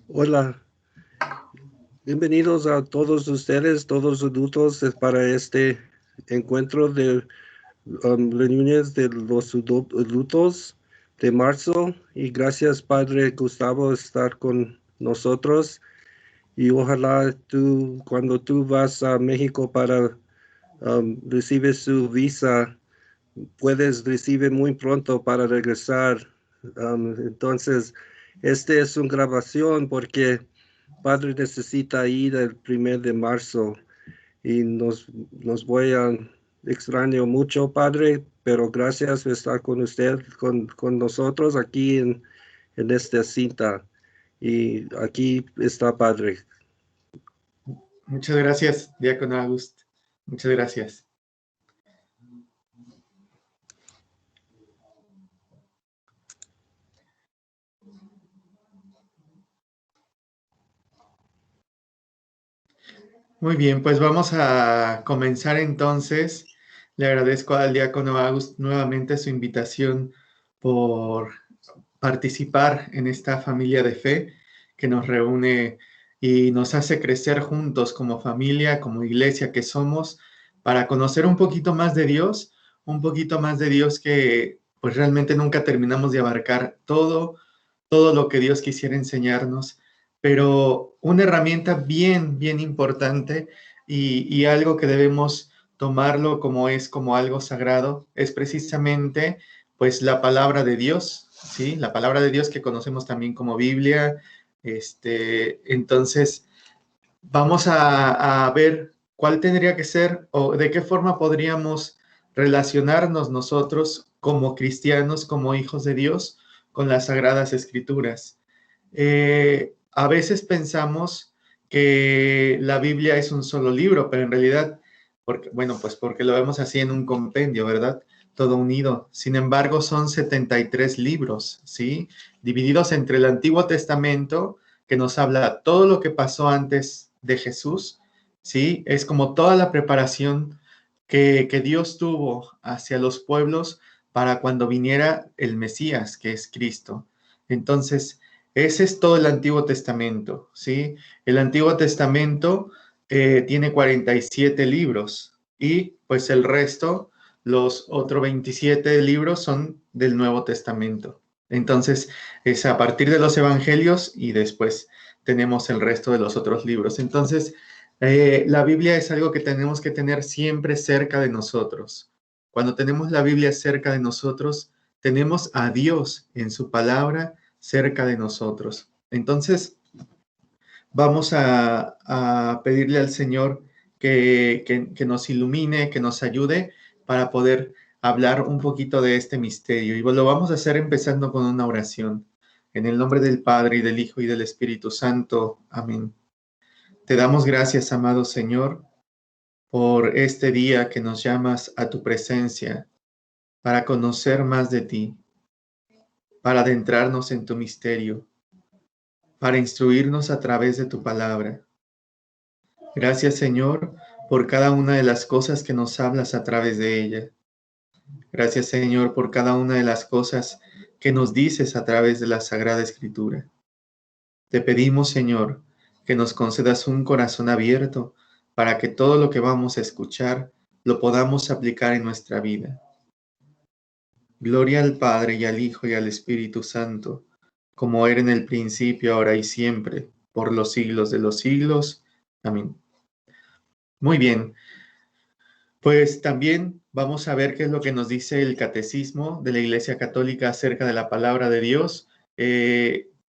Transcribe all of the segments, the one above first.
Hola, bienvenidos a todos ustedes, todos adultos, para este encuentro de reuniones de los adultos de marzo. Y gracias, Padre Gustavo, estar con nosotros. Y ojalá cuando tú vas a México para recibir su visa, puedes recibir muy pronto para regresar. Entonces, este es una grabación porque Padre necesita ir el 1 de marzo y nos voy a extraño mucho, Padre, pero gracias por estar con usted, con nosotros aquí en esta cinta. Y aquí está, Padre. Muchas gracias, Diácono August. Muchas gracias. Muy bien, pues vamos a comenzar entonces. Le agradezco al Diácono August nuevamente su invitación por participar en esta familia de fe que nos reúne y nos hace crecer juntos como familia, como iglesia que somos, para conocer un poquito más de Dios, un poquito más de Dios que pues realmente nunca terminamos de abarcar todo lo que Dios quisiera enseñarnos, pero una herramienta bien importante y algo que debemos tomarlo como algo sagrado es precisamente pues la palabra de Dios, ¿sí? La palabra de Dios que conocemos también como Biblia. Entonces, vamos a ver cuál tendría que ser o de qué forma podríamos relacionarnos nosotros como cristianos, como hijos de Dios, con las Sagradas Escrituras. A veces pensamos que la Biblia es un solo libro, pero en realidad, porque lo vemos así en un compendio, ¿verdad? Todo unido. Sin embargo, son 73 libros, ¿sí? Divididos entre el Antiguo Testamento, que nos habla todo lo que pasó antes de Jesús, ¿sí? Es como toda la preparación que Dios tuvo hacia los pueblos para cuando viniera el Mesías, que es Cristo. Entonces, ese es todo el Antiguo Testamento, ¿sí? El Antiguo Testamento tiene 47 libros y pues el resto, los otros 27 libros son del Nuevo Testamento. Entonces, es a partir de los Evangelios y después tenemos el resto de los otros libros. Entonces, la Biblia es algo que tenemos que tener siempre cerca de nosotros. Cuando tenemos la Biblia cerca de nosotros, tenemos a Dios en su palabra cerca de nosotros. Entonces, vamos a pedirle al Señor que nos ilumine, que nos ayude para poder hablar un poquito de este misterio. Y lo vamos a hacer empezando con una oración. En el nombre del Padre, y del Hijo, y del Espíritu Santo. Amén. Te damos gracias, amado Señor, por este día que nos llamas a tu presencia para conocer más de ti, para adentrarnos en tu misterio, para instruirnos a través de tu palabra. Gracias, Señor, por cada una de las cosas que nos hablas a través de ella. Gracias, Señor, por cada una de las cosas que nos dices a través de la Sagrada Escritura. Te pedimos, Señor, que nos concedas un corazón abierto para que todo lo que vamos a escuchar lo podamos aplicar en nuestra vida. Gloria al Padre, y al Hijo, y al Espíritu Santo, como era en el principio, ahora y siempre, por los siglos de los siglos. Amén. Muy bien, pues también vamos a ver qué es lo que nos dice el Catecismo de la Iglesia Católica acerca de la palabra de Dios.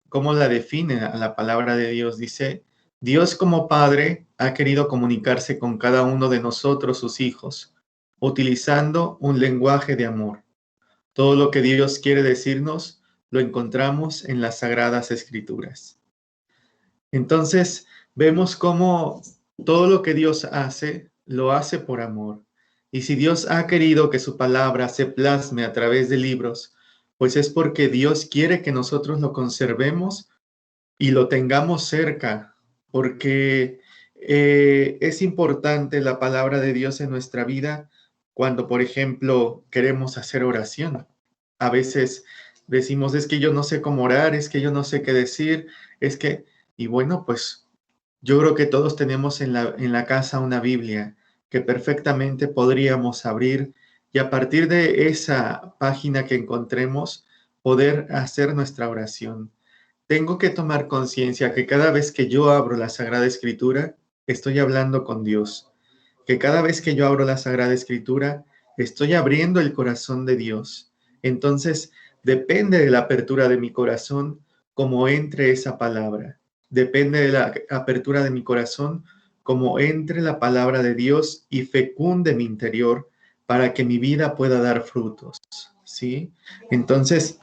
¿Cómo la define a la palabra de Dios? Dice: Dios como Padre ha querido comunicarse con cada uno de nosotros, sus hijos, utilizando un lenguaje de amor. Todo lo que Dios quiere decirnos lo encontramos en las Sagradas Escrituras. Entonces, vemos cómo todo lo que Dios hace, lo hace por amor. Y si Dios ha querido que su palabra se plasme a través de libros, pues es porque Dios quiere que nosotros lo conservemos y lo tengamos cerca, porque es importante la palabra de Dios en nuestra vida, cuando, por ejemplo, queremos hacer oración. A veces decimos, es que yo no sé cómo orar, es que yo no sé qué decir, es que, y bueno, pues yo creo que todos tenemos en la casa una Biblia que perfectamente podríamos abrir y a partir de esa página que encontremos, poder hacer nuestra oración. Tengo que tomar conciencia que cada vez que yo abro la Sagrada Escritura, estoy hablando con Dios, que cada vez que yo abro la Sagrada Escritura, estoy abriendo el corazón de Dios. Entonces, depende de la apertura de mi corazón cómo entre esa palabra. Depende de la apertura de mi corazón cómo entre la palabra de Dios y fecunde mi interior para que mi vida pueda dar frutos, ¿sí? Entonces,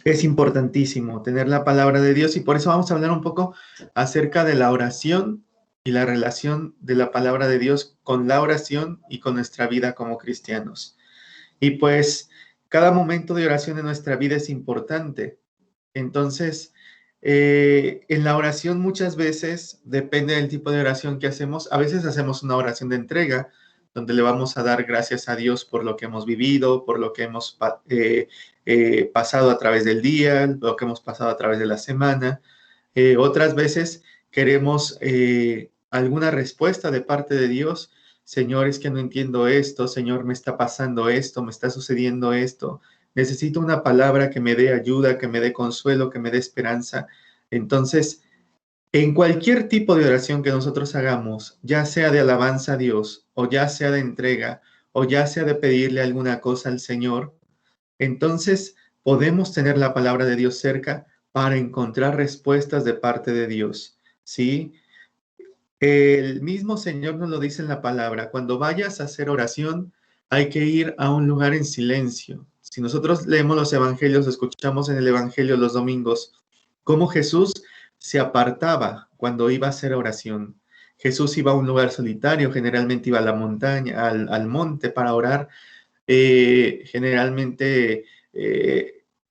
es importantísimo tener la palabra de Dios y por eso vamos a hablar un poco acerca de la oración y la relación de la palabra de Dios con la oración y con nuestra vida como cristianos. Y pues cada momento de oración en nuestra vida es importante. Entonces, en la oración muchas veces, depende del tipo de oración que hacemos, a veces hacemos una oración de entrega, donde le vamos a dar gracias a Dios por lo que hemos vivido, por lo que hemos pasado a través del día, lo que hemos pasado a través de la semana. Otras veces queremos alguna respuesta de parte de Dios. Señor, es que no entiendo esto, Señor, me está pasando esto, me está sucediendo esto. Necesito una palabra que me dé ayuda, que me dé consuelo, que me dé esperanza. Entonces, en cualquier tipo de oración que nosotros hagamos, ya sea de alabanza a Dios, o ya sea de entrega, o ya sea de pedirle alguna cosa al Señor, entonces podemos tener la palabra de Dios cerca para encontrar respuestas de parte de Dios, ¿sí? El mismo Señor nos lo dice en la palabra, cuando vayas a hacer oración, hay que ir a un lugar en silencio. Si nosotros leemos los evangelios, escuchamos en el evangelio los domingos, cómo Jesús se apartaba cuando iba a hacer oración. Jesús iba a un lugar solitario, generalmente iba a la montaña, al monte para orar. Generalmente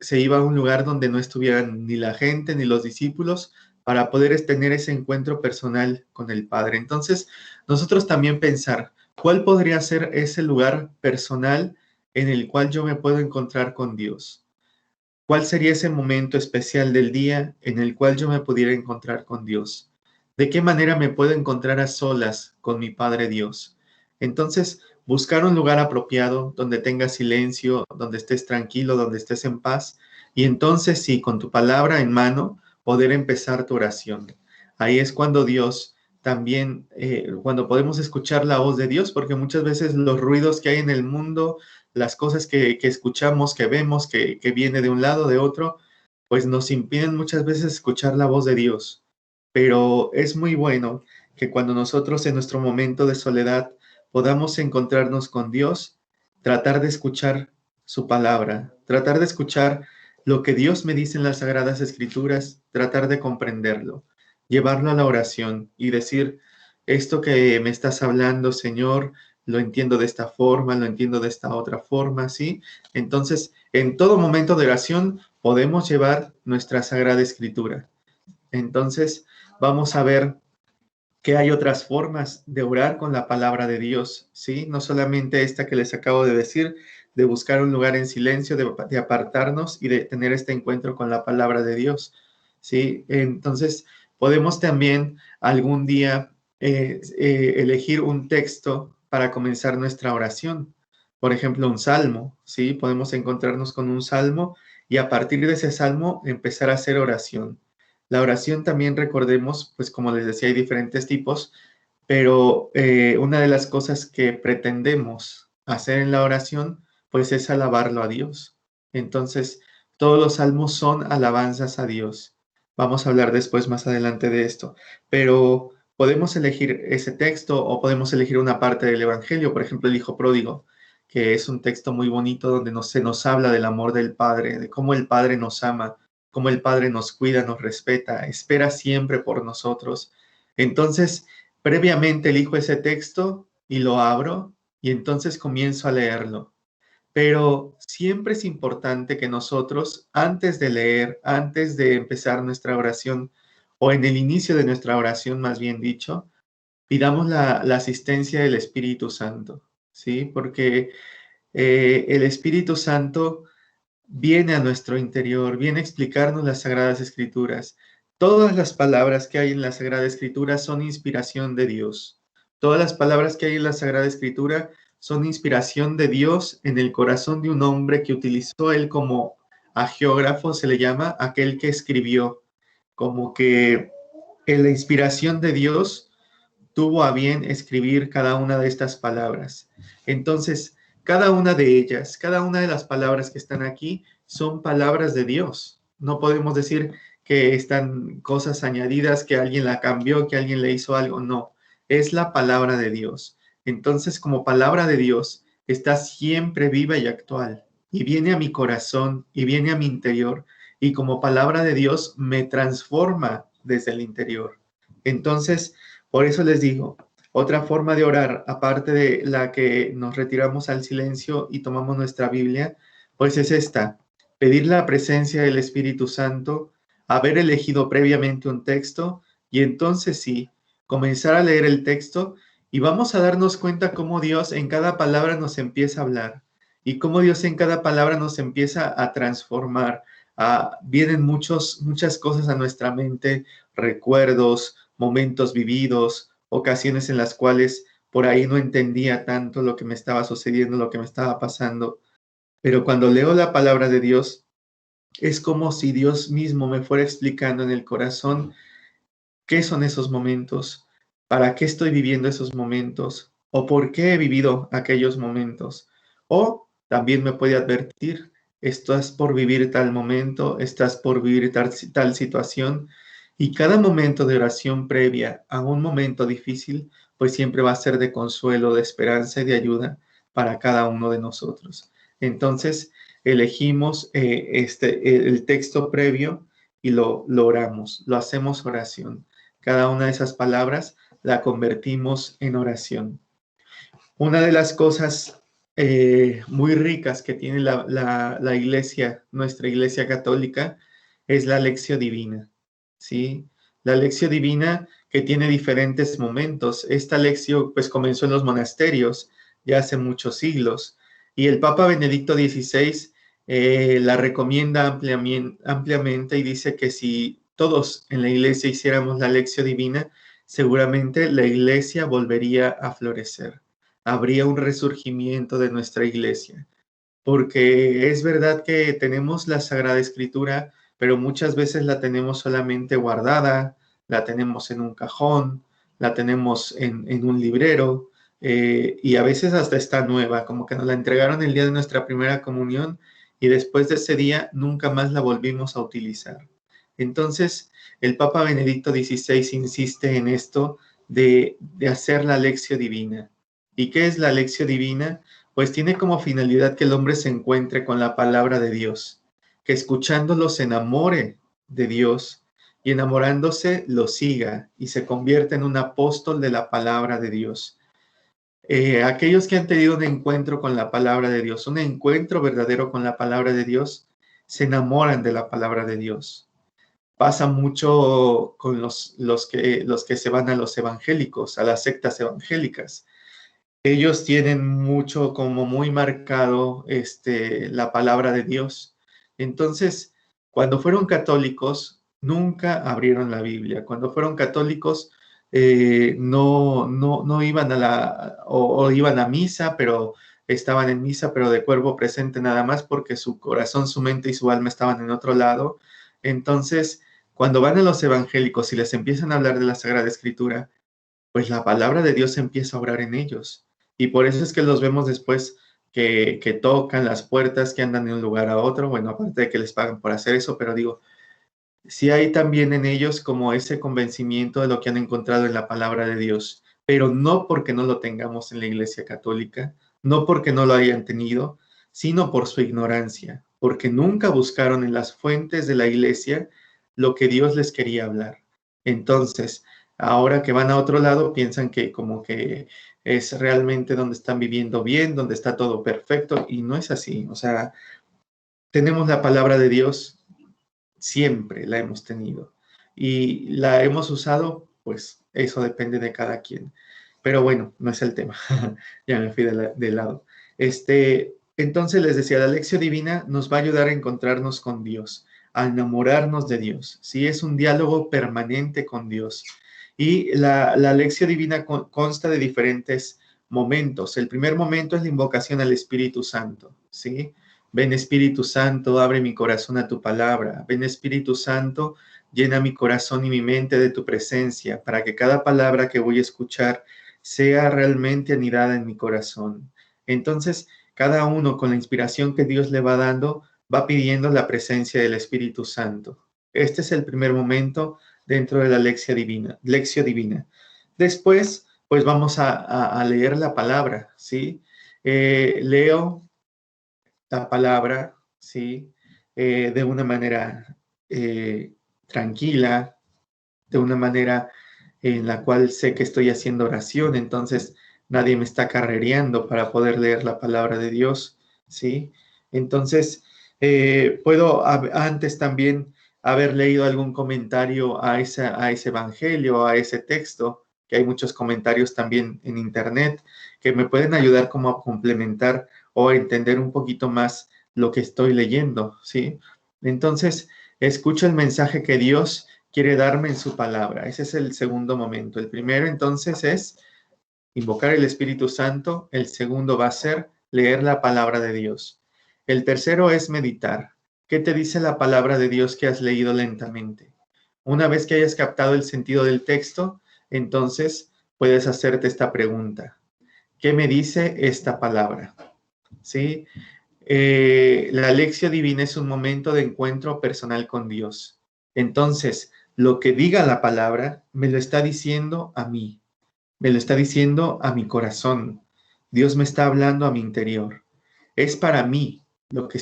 se iba a un lugar donde no estuvieran ni la gente ni los discípulos para poder tener ese encuentro personal con el Padre. Entonces, nosotros también pensar, ¿cuál podría ser ese lugar personal en el cual yo me puedo encontrar con Dios? ¿Cuál sería ese momento especial del día en el cual yo me pudiera encontrar con Dios? ¿De qué manera me puedo encontrar a solas con mi Padre Dios? Entonces, buscar un lugar apropiado donde tengas silencio, donde estés tranquilo, donde estés en paz, y entonces sí, con tu palabra en mano, poder empezar tu oración. Ahí es cuando Dios también, cuando podemos escuchar la voz de Dios, porque muchas veces los ruidos que hay en el mundo, las cosas que escuchamos, que vemos, que viene de un lado, de otro, pues nos impiden muchas veces escuchar la voz de Dios. Pero es muy bueno que cuando nosotros en nuestro momento de soledad podamos encontrarnos con Dios, tratar de escuchar su palabra, tratar de escuchar lo que Dios me dice en las Sagradas Escrituras, tratar de comprenderlo, llevarlo a la oración y decir, esto que me estás hablando, Señor, lo entiendo de esta forma, lo entiendo de esta otra forma, ¿sí? Entonces, en todo momento de oración podemos llevar nuestra Sagrada Escritura. Entonces, vamos a ver que hay otras formas de orar con la palabra de Dios, ¿sí? No solamente esta que les acabo de decir, de buscar un lugar en silencio, de apartarnos y de tener este encuentro con la palabra de Dios, ¿sí? Entonces, podemos también algún día elegir un texto para comenzar nuestra oración. Por ejemplo, un salmo, ¿sí? Podemos encontrarnos con un salmo y a partir de ese salmo empezar a hacer oración. La oración también recordemos, pues como les decía, hay diferentes tipos, pero una de las cosas que pretendemos hacer en la oración, pues es alabarlo a Dios. Entonces, todos los salmos son alabanzas a Dios. Vamos a hablar después, más adelante de esto, pero podemos elegir ese texto o podemos elegir una parte del Evangelio, por ejemplo, el Hijo Pródigo, que es un texto muy bonito donde se nos habla del amor del Padre, de cómo el Padre nos ama, cómo el Padre nos cuida, nos respeta, espera siempre por nosotros. Entonces, previamente elijo ese texto y lo abro y entonces comienzo a leerlo. Pero siempre es importante que nosotros, antes de leer, antes de empezar nuestra oración, o en el inicio de nuestra oración, más bien dicho, pidamos la asistencia del Espíritu Santo. ¿sí? Porque el Espíritu Santo viene a nuestro interior, viene a explicarnos las Sagradas Escrituras. Todas las palabras que hay en la Sagrada Escritura son inspiración de Dios. Todas las palabras que hay en la Sagrada Escritura son inspiración de Dios en el corazón de un hombre que utilizó él como agiógrafo, se le llama aquel que escribió, como que en la inspiración de Dios tuvo a bien escribir cada una de estas palabras. Entonces, cada una de ellas, cada una de las palabras que están aquí son palabras de Dios. No podemos decir que están cosas añadidas, que alguien la cambió, que alguien le hizo algo. No, es la palabra de Dios. Entonces, como palabra de Dios, está siempre viva y actual. Y viene a mi corazón y viene a mi interior. Y como palabra de Dios, me transforma desde el interior. Entonces, por eso les digo, otra forma de orar, aparte de la que nos retiramos al silencio y tomamos nuestra Biblia, pues es esta: pedir la presencia del Espíritu Santo, haber elegido previamente un texto y entonces sí, comenzar a leer el texto y vamos a darnos cuenta cómo Dios en cada palabra nos empieza a hablar y cómo Dios en cada palabra nos empieza a transformar. Vienen muchas cosas a nuestra mente, recuerdos, momentos vividos, ocasiones en las cuales por ahí no entendía tanto lo que me estaba sucediendo, lo que me estaba pasando. Pero cuando leo la palabra de Dios, es como si Dios mismo me fuera explicando en el corazón qué son esos momentos, para qué estoy viviendo esos momentos o por qué he vivido aquellos momentos. O también me puede advertir: estás por vivir tal momento, estás por vivir tal situación. Y cada momento de oración previa a un momento difícil, pues siempre va a ser de consuelo, de esperanza y de ayuda para cada uno de nosotros. Entonces, elegimos el texto previo y lo oramos, lo hacemos oración. Cada una de esas palabras la convertimos en oración. Una de las cosas muy ricas que tiene la iglesia, nuestra iglesia católica, es la lección divina, ¿sí? La lección divina que tiene diferentes momentos. Esta lección pues comenzó en los monasterios ya hace muchos siglos y el Papa Benedicto XVI la recomienda ampliamente y dice que si todos en la iglesia hiciéramos la lección divina, seguramente la iglesia volvería a florecer. Habría un resurgimiento de nuestra iglesia, porque es verdad que tenemos la Sagrada Escritura, pero muchas veces la tenemos solamente guardada, la tenemos en un cajón, la tenemos en un librero, y a veces hasta está nueva, como que nos la entregaron el día de nuestra primera comunión y después de ese día nunca más la volvimos a utilizar. Entonces, el Papa Benedicto XVI insiste en esto de hacer la lección divina. ¿Y qué es la lección divina? Pues tiene como finalidad que el hombre se encuentre con la palabra de Dios, que escuchándolo se enamore de Dios y enamorándose lo siga y se convierta en un apóstol de la palabra de Dios. Aquellos que han tenido un encuentro con la palabra de Dios, un encuentro verdadero con la palabra de Dios, se enamoran de la palabra de Dios. Pasa mucho con los que se van a los evangélicos, a las sectas evangélicas. Ellos tienen mucho como muy marcado la palabra de Dios. Entonces, cuando fueron católicos, nunca abrieron la Biblia. Cuando fueron católicos, no iban o iban a misa, pero estaban en misa, pero de cuerpo presente nada más, porque su corazón, su mente y su alma estaban en otro lado. Entonces, cuando van a los evangélicos y les empiezan a hablar de la Sagrada Escritura, pues la palabra de Dios empieza a obrar en ellos. Y por eso es que los vemos después que tocan las puertas, que andan de un lugar a otro. Bueno, aparte de que les pagan por hacer eso, pero digo, sí hay también en ellos como ese convencimiento de lo que han encontrado en la palabra de Dios, pero no porque no lo tengamos en la Iglesia Católica, no porque no lo hayan tenido, sino por su ignorancia, porque nunca buscaron en las fuentes de la Iglesia lo que Dios les quería hablar. Entonces, ahora que van a otro lado, piensan que como que es realmente donde están viviendo bien, donde está todo perfecto, y no es así. O sea, tenemos la palabra de Dios, siempre la hemos tenido y la hemos usado, pues eso depende de cada quien. Pero bueno, no es el tema. Ya me fui de lado. Entonces les decía, la lección divina nos va a ayudar a encontrarnos con Dios, a enamorarnos de Dios. Sí, es un diálogo permanente con Dios. Y la lección divina consta de diferentes momentos. El primer momento es la invocación al Espíritu Santo. ¿Sí? Ven Espíritu Santo, abre mi corazón a tu palabra. Ven Espíritu Santo, llena mi corazón y mi mente de tu presencia, para que cada palabra que voy a escuchar sea realmente anidada en mi corazón. Entonces, cada uno con la inspiración que Dios le va dando, va pidiendo la presencia del Espíritu Santo. Este es el primer momento dentro de la lección divina. Después, pues vamos a leer la palabra, ¿sí? Leo la palabra, ¿sí? De una manera tranquila, de una manera en la cual sé que estoy haciendo oración, entonces nadie me está carrereando para poder leer la palabra de Dios, ¿sí? Entonces, puedo antes también haber leído algún comentario a ese evangelio, a ese texto, que hay muchos comentarios también en internet que me pueden ayudar como a complementar o a entender un poquito más lo que estoy leyendo, ¿sí? Entonces, escucho el mensaje que Dios quiere darme en su palabra. Ese es el segundo momento. El primero entonces es invocar el Espíritu Santo. El segundo va a ser leer la palabra de Dios. El tercero es meditar. ¿Qué te dice la palabra de Dios que has leído lentamente? Una vez que hayas captado el sentido del texto, entonces puedes hacerte esta pregunta. ¿Qué me dice esta palabra? ¿Sí? La lección divina es un momento de encuentro personal con Dios. Entonces, lo que diga la palabra me lo está diciendo a mí, me lo está diciendo a mi corazón. Dios me está hablando a mi interior. Es para mí lo que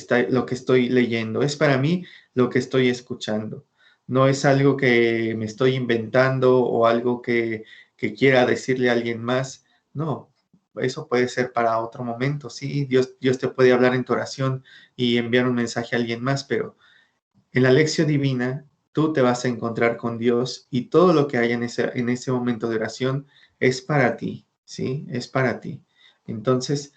estoy leyendo, es para mí lo que estoy escuchando. No es algo que me estoy inventando o algo que quiera decirle a alguien más. No, eso puede ser para otro momento. Sí, Dios te puede hablar en tu oración y enviar un mensaje a alguien más, pero en la lección divina, tú te vas a encontrar con Dios y todo lo que hay en ese momento de oración es para ti, ¿sí? Es para ti. Entonces,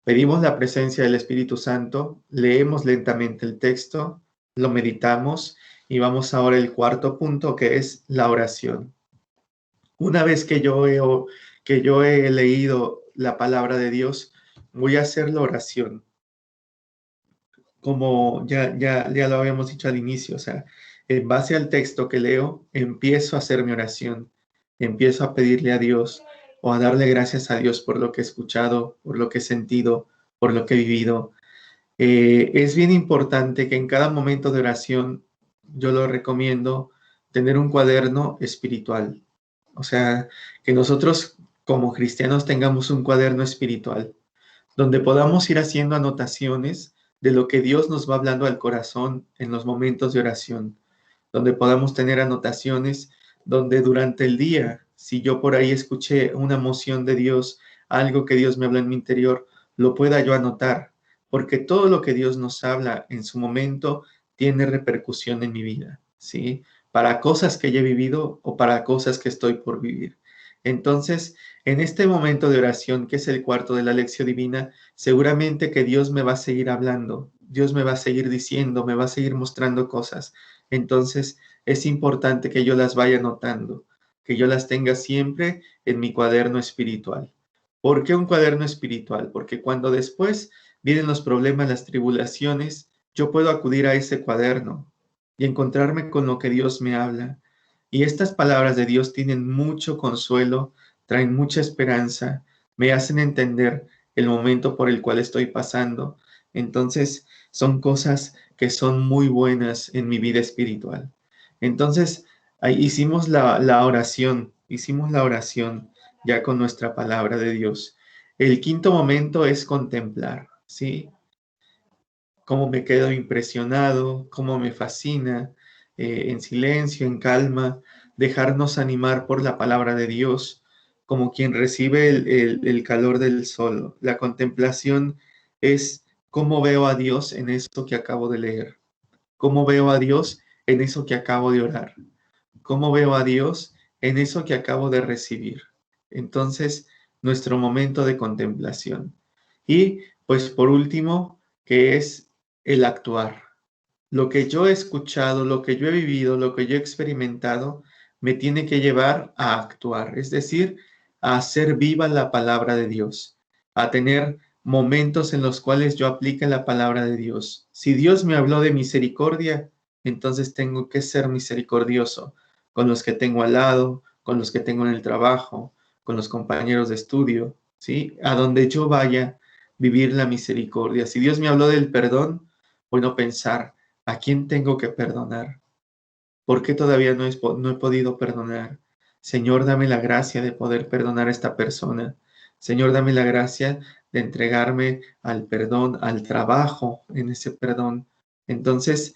pedimos la presencia del Espíritu Santo, leemos lentamente el texto, lo meditamos y vamos ahora al cuarto punto, que es la oración. Una vez que yo he leído la palabra de Dios, voy a hacer la oración como ya lo habíamos dicho al inicio, o sea, en base al texto que leo, empiezo a hacer mi oración, empiezo a pedirle a Dios o a darle gracias a Dios por lo que he escuchado, por lo que he sentido, por lo que he vivido. Es bien importante que en cada momento de oración, yo lo recomiendo, tener un cuaderno espiritual. O sea, que nosotros como cristianos tengamos un cuaderno espiritual donde podamos ir haciendo anotaciones de lo que Dios nos va hablando al corazón en los momentos de oración, donde podamos tener anotaciones donde durante el día, si yo por ahí escuché una emoción de Dios, algo que Dios me habló en mi interior, lo pueda yo anotar, porque todo lo que Dios nos habla en su momento tiene repercusión en mi vida, ¿sí? Para cosas que ya he vivido o para cosas que estoy por vivir. Entonces, en este momento de oración, que es el cuarto de la lección divina, seguramente que Dios me va a seguir hablando, Dios me va a seguir diciendo, me va a seguir mostrando cosas. Entonces, es importante que yo las vaya anotando, que yo las tenga siempre en mi cuaderno espiritual. ¿Por qué un cuaderno espiritual? Porque cuando después vienen los problemas, las tribulaciones, yo puedo acudir a ese cuaderno y encontrarme con lo que Dios me habla. Y estas palabras de Dios tienen mucho consuelo, traen mucha esperanza, me hacen entender el momento por el cual estoy pasando. Entonces, son cosas que son muy buenas en mi vida espiritual. Entonces, ahí hicimos la oración ya con nuestra palabra de Dios. El quinto momento es contemplar, ¿sí? Cómo me quedo impresionado, cómo me fascina, en silencio, en calma, dejarnos animar por la palabra de Dios, como quien recibe el calor del sol. La contemplación es cómo veo a Dios en esto que acabo de leer, cómo veo a Dios en eso que acabo de orar, cómo veo a Dios en eso que acabo de recibir. Entonces, nuestro momento de contemplación. Y pues por último, que es el actuar. Lo que yo he escuchado, lo que yo he vivido, lo que yo he experimentado, me tiene que llevar a actuar, es decir, a hacer viva la palabra de Dios, a tener momentos en los cuales yo aplique la palabra de Dios. Si Dios me habló de misericordia, entonces tengo que ser misericordioso con los que tengo al lado, con los que tengo en el trabajo, con los compañeros de estudio, ¿sí? A donde yo vaya, vivir la misericordia. Si Dios me habló del perdón, bueno, pensar, ¿a quién tengo que perdonar? ¿Por qué todavía no he podido perdonar? Señor, dame la gracia de poder perdonar a esta persona. Señor, dame la gracia de entregarme al perdón, al trabajo en ese perdón. Entonces,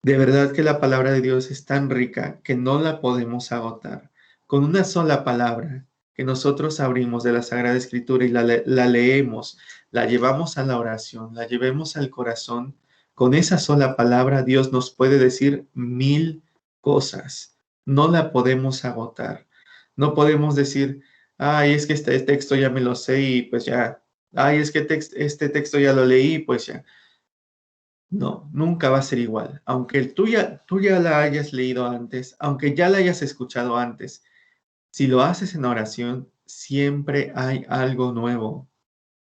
de verdad que la palabra de Dios es tan rica que no la podemos agotar. Con una sola palabra que nosotros abrimos de la Sagrada Escritura y la leemos, la llevamos a la oración, la llevemos al corazón, con esa sola palabra Dios nos puede decir 1000 cosas. No la podemos agotar. No podemos decir, ay, es que este texto ya me lo sé y pues ya, ay, es que este texto ya lo leí, pues ya. No, nunca va a ser igual. Aunque tú ya la hayas leído antes, aunque ya la hayas escuchado antes, si lo haces en oración, siempre hay algo nuevo.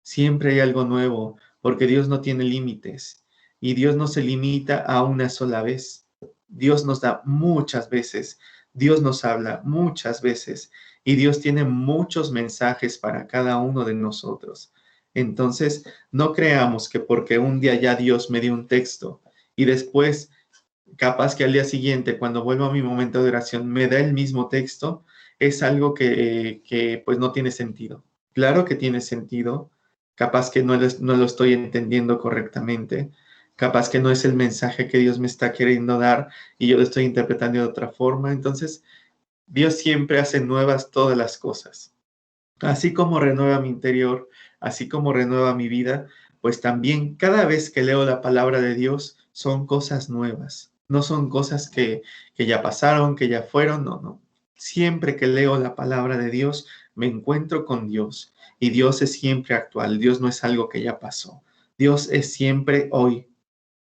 Siempre hay algo nuevo, porque Dios no tiene límites y Dios no se limita a una sola vez. Dios nos da muchas veces, Dios nos habla muchas veces y Dios tiene muchos mensajes para cada uno de nosotros. Entonces, no creamos que porque un día ya Dios me dio un texto y después, capaz que al día siguiente, cuando vuelvo a mi momento de oración, me da el mismo texto, es algo que pues no tiene sentido. Claro que tiene sentido, capaz que no lo estoy entendiendo correctamente, capaz que no es el mensaje que Dios me está queriendo dar y yo lo estoy interpretando de otra forma. Entonces, Dios siempre hace nuevas todas las cosas. Así como renueva mi interior, así como renueva mi vida, pues también cada vez que leo la palabra de Dios son cosas nuevas. No son cosas que ya pasaron, que ya fueron, no, no. Siempre que leo la palabra de Dios, me encuentro con Dios y Dios es siempre actual. Dios no es algo que ya pasó. Dios es siempre hoy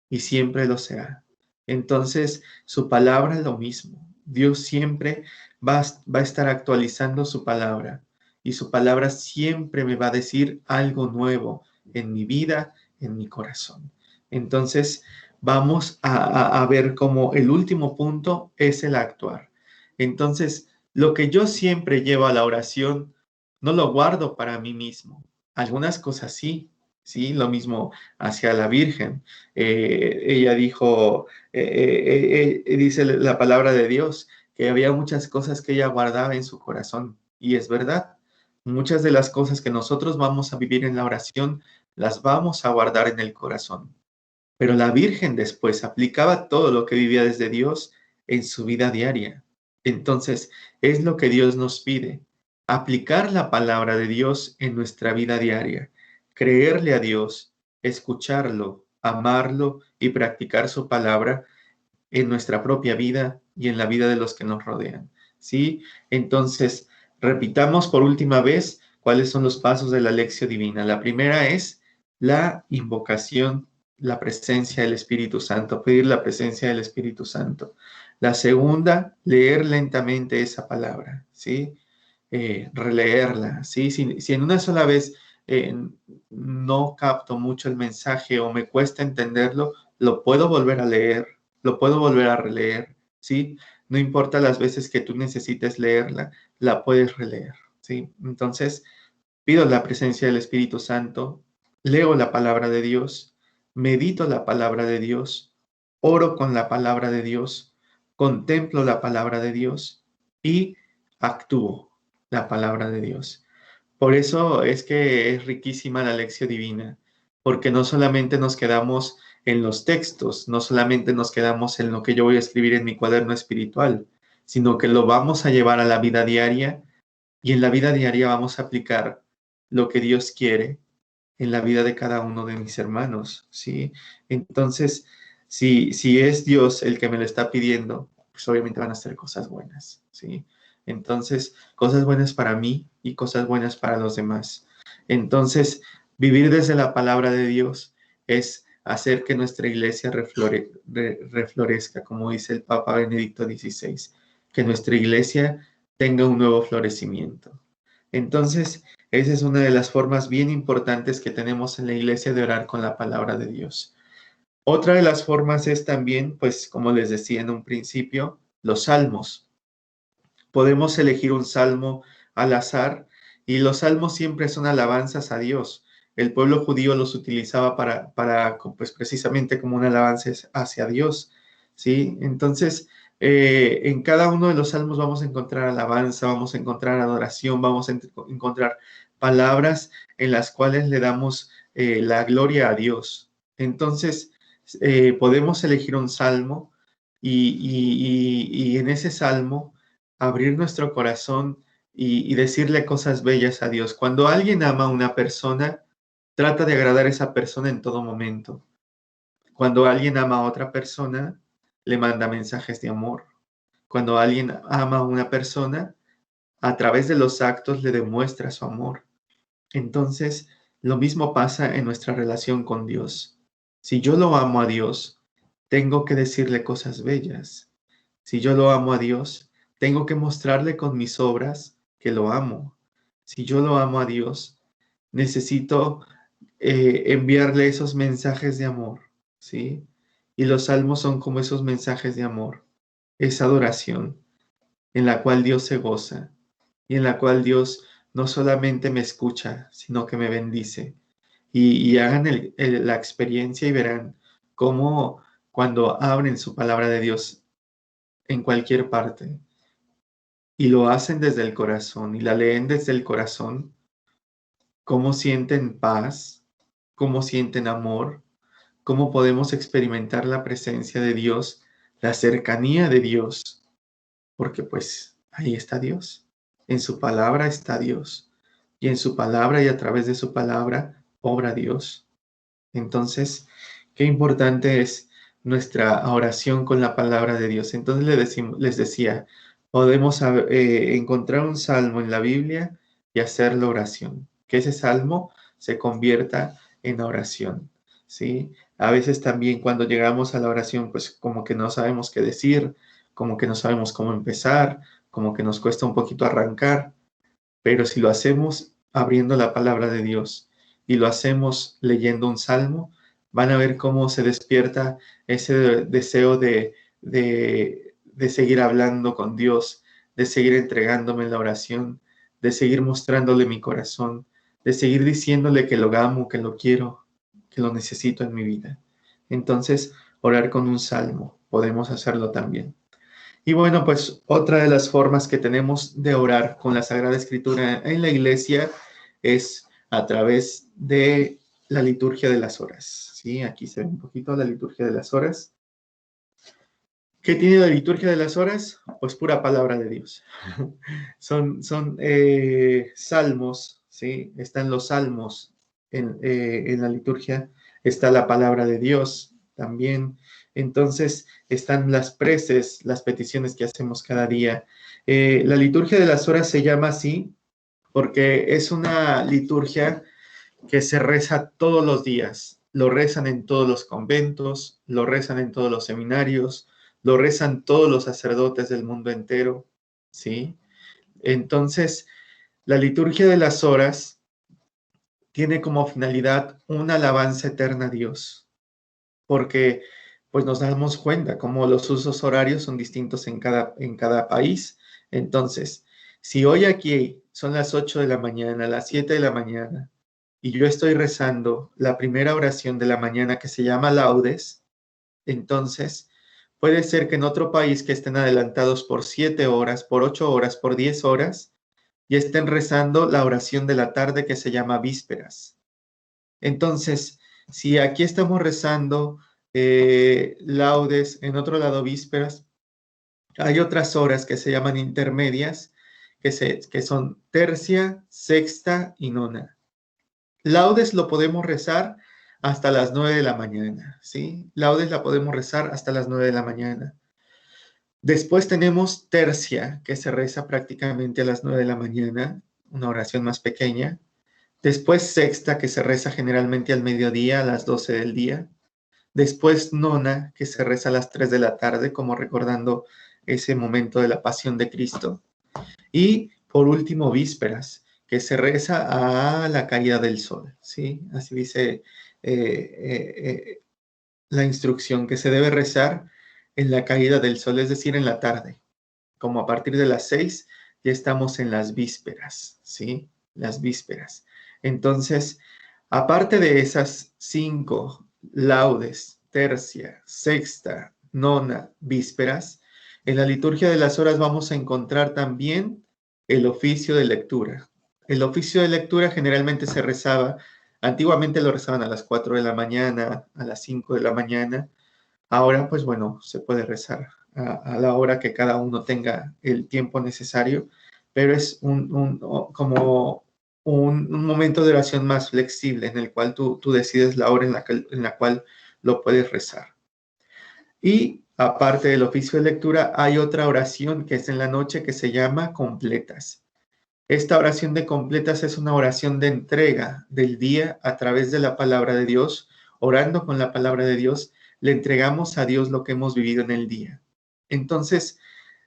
y siempre lo será. Entonces, su palabra es lo mismo. Dios siempre va a estar actualizando su palabra y su palabra siempre me va a decir algo nuevo en mi vida, en mi corazón. Entonces, vamos a ver cómo el último punto es el actuar. Entonces, lo que yo siempre llevo a la oración, no lo guardo para mí mismo. Algunas cosas sí, sí, lo mismo hacia la Virgen. Ella dijo, dice la palabra de Dios, que había muchas cosas que ella guardaba en su corazón. Y es verdad, muchas de las cosas que nosotros vamos a vivir en la oración, las vamos a guardar en el corazón. Pero la Virgen después aplicaba todo lo que vivía desde Dios en su vida diaria. Entonces, es lo que Dios nos pide, aplicar la palabra de Dios en nuestra vida diaria, creerle a Dios, escucharlo, amarlo y practicar su palabra en nuestra propia vida y en la vida de los que nos rodean. ¿Sí? Entonces, repitamos por última vez cuáles son los pasos de la lección divina. La primera es la invocación, la presencia del Espíritu Santo, pedir la presencia del Espíritu Santo. La segunda, leer lentamente esa palabra, ¿sí? Releerla, ¿sí? Si en una sola vez no capto mucho el mensaje o me cuesta entenderlo, lo puedo volver a leer, lo puedo volver a releer, ¿sí? No importa las veces que tú necesites leerla, la puedes releer, ¿sí? Entonces, pido la presencia del Espíritu Santo, leo la palabra de Dios, medito la palabra de Dios, oro con la palabra de Dios, contemplo la palabra de Dios y actúo la palabra de Dios. Por eso es que es riquísima la lección divina, porque no solamente nos quedamos en los textos, no solamente nos quedamos en lo que yo voy a escribir en mi cuaderno espiritual, sino que lo vamos a llevar a la vida diaria y en la vida diaria vamos a aplicar lo que Dios quiere en la vida de cada uno de mis hermanos, ¿sí? Entonces, si es Dios el que me lo está pidiendo, pues obviamente van a ser cosas buenas, ¿sí? Entonces, cosas buenas para mí y cosas buenas para los demás. Entonces, vivir desde la palabra de Dios es hacer que nuestra iglesia reflorezca, como dice el Papa Benedicto XVI, que nuestra iglesia tenga un nuevo florecimiento. Entonces, esa es una de las formas bien importantes que tenemos en la iglesia de orar con la palabra de Dios. Otra de las formas es también, pues, como les decía en un principio, los salmos. Podemos elegir un salmo al azar y los salmos siempre son alabanzas a Dios. El pueblo judío los utilizaba pues precisamente como una alabanza hacia Dios, ¿sí? Entonces, en cada uno de los salmos vamos a encontrar alabanza, vamos a encontrar adoración, vamos a encontrar palabras en las cuales le damos la gloria a Dios. Entonces, podemos elegir un salmo y en ese salmo abrir nuestro corazón y decirle cosas bellas a Dios. Cuando alguien ama a una persona, trata de agradar a esa persona en todo momento. Cuando alguien ama a otra persona, le manda mensajes de amor. Cuando alguien ama a una persona, a través de los actos le demuestra su amor. Entonces, lo mismo pasa en nuestra relación con Dios. Si yo lo amo a Dios, tengo que decirle cosas bellas. Si yo lo amo a Dios, tengo que mostrarle con mis obras que lo amo. Si yo lo amo a Dios, necesito enviarle esos mensajes de amor, ¿sí? Y los salmos son como esos mensajes de amor, esa adoración en la cual Dios se goza y en la cual Dios no solamente me escucha, sino que me bendice. Y hagan la experiencia y verán cómo cuando abren su palabra de Dios en cualquier parte y lo hacen desde el corazón y la leen desde el corazón, cómo sienten paz, cómo sienten amor, cómo podemos experimentar la presencia de Dios, la cercanía de Dios, porque pues ahí está Dios, en su palabra está Dios, y en su palabra y a través de su palabra obra Dios. Entonces, qué importante es nuestra oración con la palabra de Dios. Entonces les decía, podemos encontrar un salmo en la Biblia y hacerlo oración, que ese salmo se convierta en oración, ¿sí? A veces también cuando llegamos a la oración, pues como que no sabemos qué decir, como que no sabemos cómo empezar, como que nos cuesta un poquito arrancar, pero si lo hacemos abriendo la palabra de Dios y lo hacemos leyendo un salmo, van a ver cómo se despierta ese deseo de seguir hablando con Dios, de seguir entregándome en la oración, de seguir mostrándole mi corazón, de seguir diciéndole que lo amo, que lo quiero, que lo necesito en mi vida. Entonces, orar con un salmo, podemos hacerlo también. Y bueno, pues otra de las formas que tenemos de orar con la Sagrada Escritura en la iglesia es a través de la liturgia de las horas. ¿Sí? Aquí se ve un poquito la liturgia de las horas. ¿Qué tiene la liturgia de las horas? Pues pura palabra de Dios. Son salmos, ¿sí? Están los salmos en la liturgia. Está la palabra de Dios también. Entonces están las preces, las peticiones que hacemos cada día. La liturgia de las horas se llama así porque es una liturgia que se reza todos los días. Lo rezan en todos los conventos, lo rezan en todos los seminarios, lo rezan todos los sacerdotes del mundo entero, ¿sí? Entonces, la liturgia de las horas tiene como finalidad una alabanza eterna a Dios, porque pues nos damos cuenta como los usos horarios son distintos en cada país. Entonces, si hoy aquí son las 8 de la mañana, las 7 de la mañana, y yo estoy rezando la primera oración de la mañana que se llama laudes, entonces puede ser que en otro país que estén adelantados por 7 horas, por 8 horas, por 10 horas, y estén rezando la oración de la tarde que se llama vísperas. Entonces, si aquí estamos rezando laudes, en otro lado vísperas, hay otras horas que se llaman intermedias, que son tercia, sexta y nona. Laudes lo podemos rezar hasta las 9 de la mañana, ¿sí? Laudes la podemos rezar hasta las 9 de la mañana. Después tenemos tercia, que se reza prácticamente a las 9 de la mañana, una oración más pequeña. Después sexta, que se reza generalmente al mediodía, a las 12 del día. Después nona, que se reza a las 3 de la tarde, como recordando ese momento de la pasión de Cristo. Y por último, vísperas, que se reza a la caída del sol, ¿sí? Así dice la instrucción, que se debe rezar en la caída del sol, es decir, en la tarde. Como a partir de las 6 ya estamos en las vísperas, ¿sí? Las vísperas. Entonces, aparte de esas 5 laudes, tercia, sexta, nona, vísperas, en la liturgia de las horas vamos a encontrar también el oficio de lectura. El oficio de lectura generalmente se rezaba, antiguamente lo rezaban a las 4 de la mañana, a las 5 de la mañana. Ahora, pues bueno, se puede rezar a la hora que cada uno tenga el tiempo necesario, pero es como un momento de oración más flexible en el cual tú decides la hora en la cual lo puedes rezar. Y aparte del oficio de lectura, hay otra oración que es en la noche que se llama completas. Esta oración de completas es una oración de entrega del día a través de la palabra de Dios. Orando con la palabra de Dios, le entregamos a Dios lo que hemos vivido en el día. Entonces,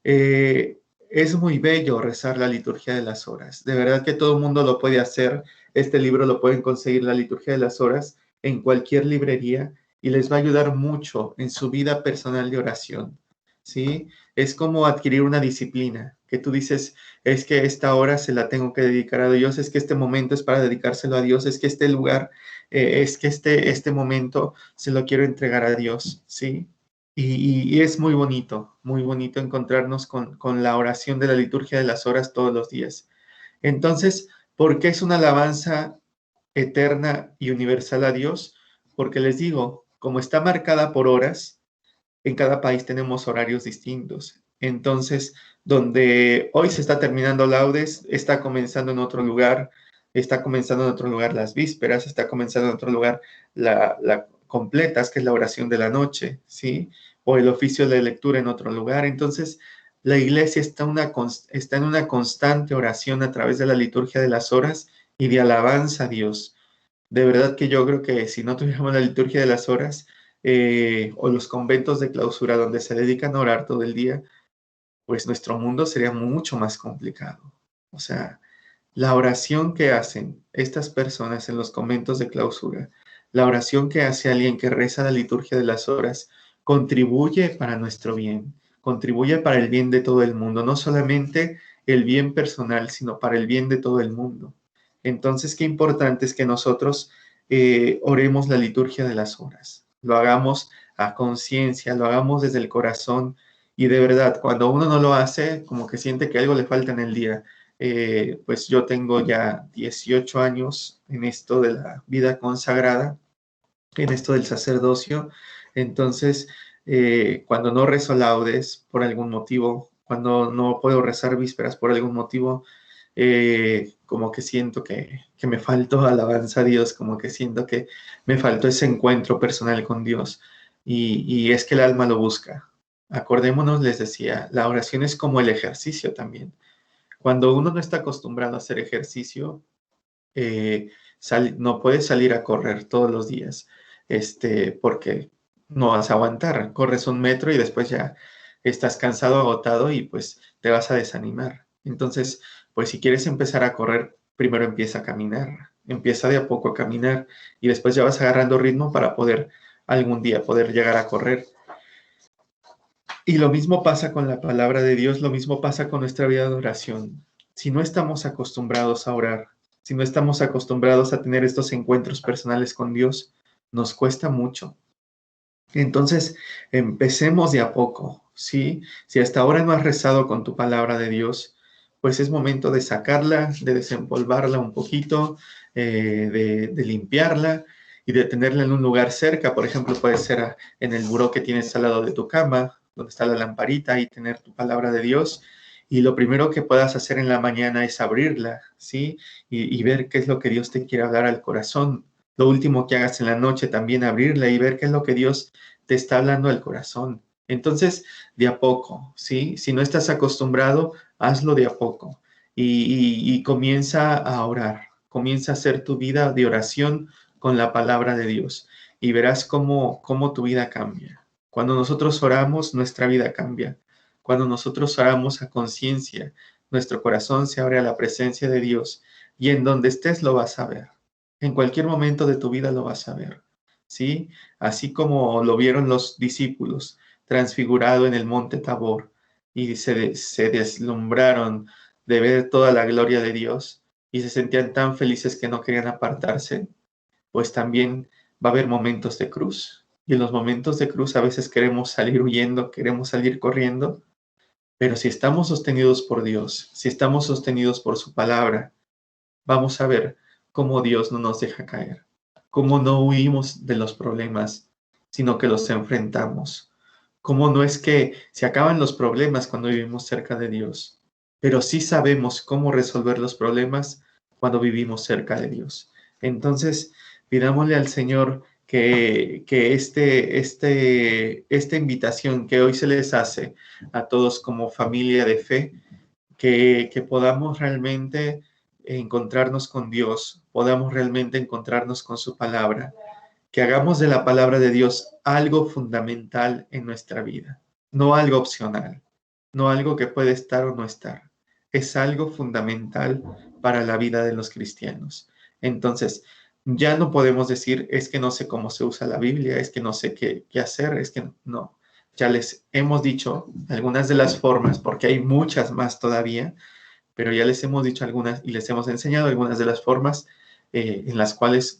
es muy bello rezar la liturgia de las horas. De verdad que todo el mundo lo puede hacer. Este libro lo pueden conseguir, la liturgia de las horas, en cualquier librería y les va a ayudar mucho en su vida personal de oración. ¿Sí? Es como adquirir una disciplina, que tú dices, es que esta hora se la tengo que dedicar a Dios, es que este momento es para dedicárselo a Dios, es que este lugar, es que este momento se lo quiero entregar a Dios, ¿sí? Y es muy bonito encontrarnos con la oración de la liturgia de las horas todos los días. Entonces, ¿por qué es una alabanza eterna y universal a Dios? Porque les digo, como está marcada por horas, en cada país tenemos horarios distintos. Entonces, donde hoy se está terminando laudes, está comenzando en otro lugar, está comenzando en otro lugar las vísperas, está comenzando en otro lugar la completas, que es la oración de la noche, ¿sí? O el oficio de lectura en otro lugar. Entonces, la iglesia está en una constante oración a través de la liturgia de las horas y de alabanza a Dios. De verdad que yo creo que si no tuviéramos la liturgia de las horas o los conventos de clausura donde se dedican a orar todo el día, pues nuestro mundo sería mucho más complicado. O sea, la oración que hacen estas personas en los conventos de clausura, la oración que hace alguien que reza la liturgia de las horas, contribuye para nuestro bien, contribuye para el bien de todo el mundo, no solamente el bien personal, sino para el bien de todo el mundo. Entonces, qué importante es que nosotros oremos la liturgia de las horas, lo hagamos a conciencia, lo hagamos desde el corazón y de verdad, cuando uno no lo hace, como que siente que algo le falta en el día. Pues yo tengo ya 18 años en esto de la vida consagrada, en esto del sacerdocio. Entonces, cuando no rezo laudes por algún motivo, cuando no puedo rezar vísperas por algún motivo, como que siento que me faltó alabanza a Dios, como que siento que me faltó ese encuentro personal con Dios. Y es que el alma lo busca. Acordémonos, les decía, la oración es como el ejercicio también. Cuando uno no está acostumbrado a hacer ejercicio, no puedes salir a correr todos los días, porque no vas a aguantar. Corres 1 metro y después ya estás cansado, agotado y pues te vas a desanimar. Entonces, pues si quieres empezar a correr, primero empieza a caminar, empieza de a poco a caminar y después ya vas agarrando ritmo para poder algún día poder llegar a correr. Y lo mismo pasa con la palabra de Dios, lo mismo pasa con nuestra vida de oración. Si no estamos acostumbrados a orar, si no estamos acostumbrados a tener estos encuentros personales con Dios, nos cuesta mucho. Entonces, empecemos de a poco, ¿sí? Si hasta ahora no has rezado con tu palabra de Dios, pues es momento de sacarla, de desempolvarla un poquito, de limpiarla y de tenerla en un lugar cerca. Por ejemplo, puede ser en el buró que tienes al lado de tu cama, donde está la lamparita y tener tu palabra de Dios. Y lo primero que puedas hacer en la mañana es abrirla, ¿sí? Y ver qué es lo que Dios te quiere hablar al corazón. Lo último que hagas en la noche también abrirla y ver qué es lo que Dios te está hablando al corazón. Entonces, de a poco, ¿sí? Si no estás acostumbrado, hazlo de a poco y comienza a orar, comienza a hacer tu vida de oración con la palabra de Dios y verás cómo tu vida cambia. Cuando nosotros oramos, nuestra vida cambia. Cuando nosotros oramos a conciencia, nuestro corazón se abre a la presencia de Dios y en donde estés lo vas a ver. En cualquier momento de tu vida lo vas a ver, ¿sí? Así como lo vieron los discípulos transfigurado en el monte Tabor y se deslumbraron de ver toda la gloria de Dios y se sentían tan felices que no querían apartarse, pues también va a haber momentos de cruz. Y en los momentos de cruz a veces queremos salir huyendo, queremos salir corriendo, pero si estamos sostenidos por Dios, si estamos sostenidos por su palabra, vamos a ver cómo Dios no nos deja caer, cómo no huimos de los problemas, sino que los enfrentamos. Cómo no es que se acaban los problemas cuando vivimos cerca de Dios, pero sí sabemos cómo resolver los problemas cuando vivimos cerca de Dios. Entonces, pidámosle al Señor que esta invitación que hoy se les hace a todos como familia de fe, que podamos realmente encontrarnos con Dios, podamos realmente encontrarnos con su palabra, que hagamos de la palabra de Dios algo fundamental en nuestra vida, no algo opcional, no algo que puede estar o no estar, es algo fundamental para la vida de los cristianos. Entonces, ya no podemos decir, es que no sé cómo se usa la Biblia, es que no sé qué hacer, es que no. Ya les hemos dicho algunas de las formas, porque hay muchas más todavía, pero ya les hemos dicho algunas y les hemos enseñado algunas de las formas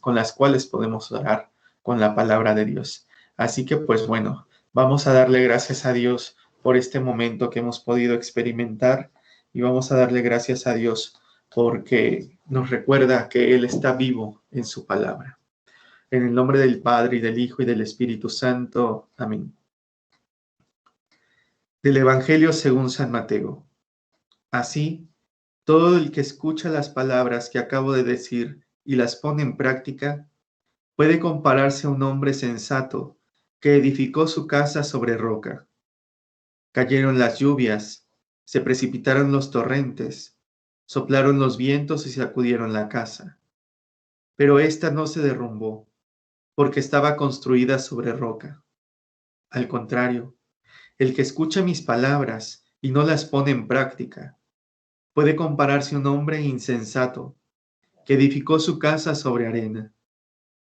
con las cuales podemos orar con la palabra de Dios. Así que pues bueno, vamos a darle gracias a Dios por este momento que hemos podido experimentar y vamos a darle gracias a Dios porque nos recuerda que Él está vivo en su palabra. En el nombre del Padre y del Hijo y del Espíritu Santo. Amén. Del Evangelio según San Mateo. Así, todo el que escucha las palabras que acabo de decir y las pone en práctica, puede compararse a un hombre sensato que edificó su casa sobre roca. Cayeron las lluvias, se precipitaron los torrentes, soplaron los vientos y sacudieron la casa. Pero ésta no se derrumbó, porque estaba construida sobre roca. Al contrario, el que escucha mis palabras y no las pone en práctica, puede compararse a un hombre insensato que edificó su casa sobre arena.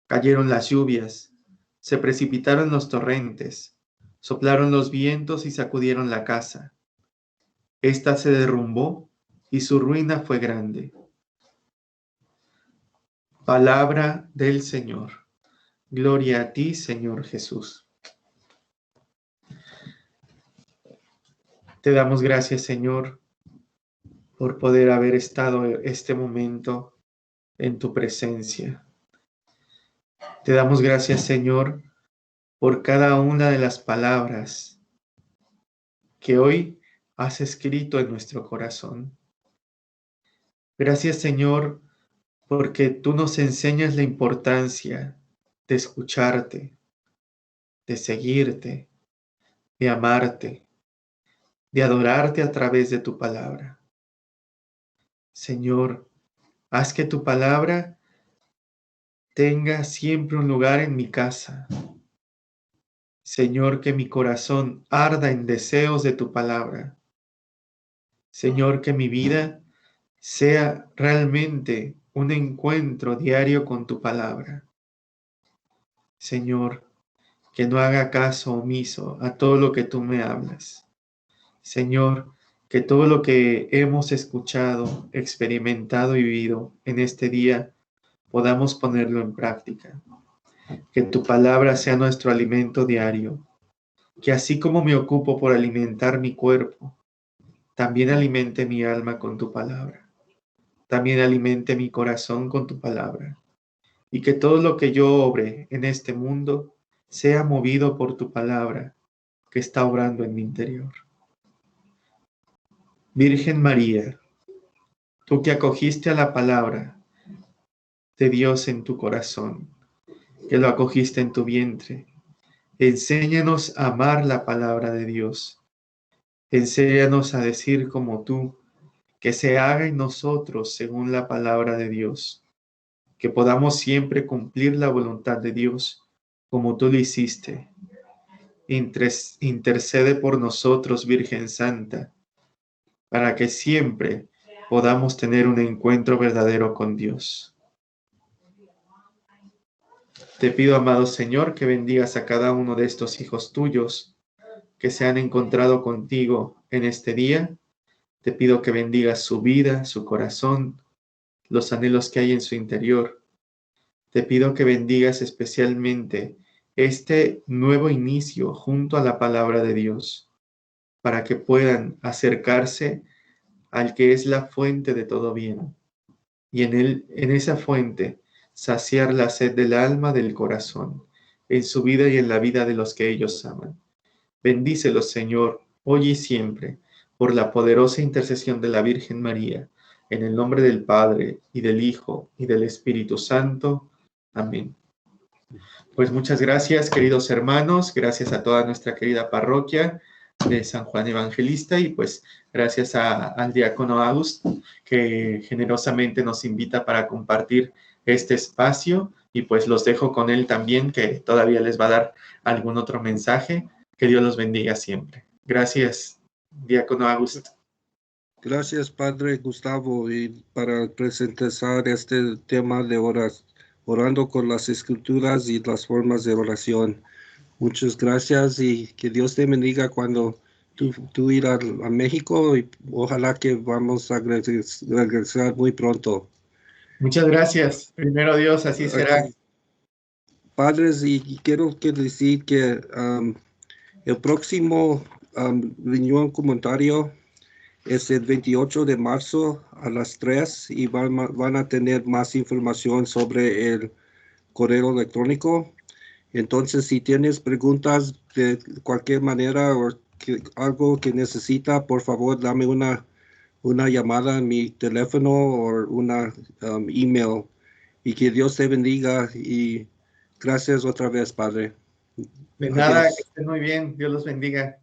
Cayeron las lluvias, se precipitaron los torrentes, soplaron los vientos y sacudieron la casa. Esta se derrumbó y su ruina fue grande. Palabra del Señor. Gloria a ti, Señor Jesús. Te damos gracias, Señor, por poder haber estado este momento en tu presencia. Te damos gracias, Señor, por cada una de las palabras que hoy has escrito en nuestro corazón. Gracias, Señor, porque tú nos enseñas la importancia de escucharte, de seguirte, de amarte, de adorarte a través de tu palabra. Señor, haz que tu palabra tenga siempre un lugar en mi casa. Señor, que mi corazón arda en deseos de tu palabra. Señor, que mi vida sea realmente un encuentro diario con tu palabra. Señor, que no haga caso omiso a todo lo que tú me hablas. Señor, que todo lo que hemos escuchado, experimentado y vivido en este día, podamos ponerlo en práctica. Que tu palabra sea nuestro alimento diario. Que así como me ocupo por alimentar mi cuerpo, también alimente mi alma con tu palabra. También alimente mi corazón con tu palabra. Y que todo lo que yo obre en este mundo sea movido por tu palabra que está obrando en mi interior. Virgen María, tú que acogiste a la palabra de Dios en tu corazón, que lo acogiste en tu vientre, Enséñanos a amar la palabra de Dios. Enséñanos a decir como tú, que se haga en nosotros según la palabra de Dios, que podamos siempre cumplir la voluntad de Dios como tú lo hiciste. Intercede por nosotros, Virgen Santa, para que siempre podamos tener un encuentro verdadero con Dios. Te pido, amado Señor, que bendigas a cada uno de estos hijos tuyos que se han encontrado contigo en este día. Te pido que bendigas su vida, su corazón, los anhelos que hay en su interior. Te pido que bendigas especialmente este nuevo inicio junto a la palabra de Dios, para que puedan acercarse al que es la fuente de todo bien, y en esa fuente saciar la sed del alma, del corazón, en su vida y en la vida de los que ellos aman. Bendícelos, Señor, hoy y siempre, por la poderosa intercesión de la Virgen María, en el nombre del Padre, y del Hijo, y del Espíritu Santo. Amén. Pues muchas gracias, queridos hermanos, gracias a toda nuestra querida parroquia de San Juan Evangelista, y pues gracias al diácono August, que generosamente nos invita para compartir este espacio, y pues los dejo con él también, que todavía les va a dar algún otro mensaje. Que Dios los bendiga siempre. Gracias, diácono August. Gracias, Padre Gustavo, y para presentar este tema de orando con las escrituras y las formas de oración. Muchas gracias y que Dios te bendiga cuando tú irás a México, y ojalá que vamos a regresar muy pronto. Muchas gracias. Primero Dios, así será. Padres, y quiero decir que el próximo reunión comunitario es el 28 de marzo a las 3, y van a tener más información sobre el correo electrónico. Entonces, si tienes preguntas de cualquier manera o algo que necesita, por favor, dame una llamada en mi teléfono o una email. Y que Dios te bendiga, y gracias otra vez, Padre. De nada, que Adiós. estén muy bien. Dios los bendiga.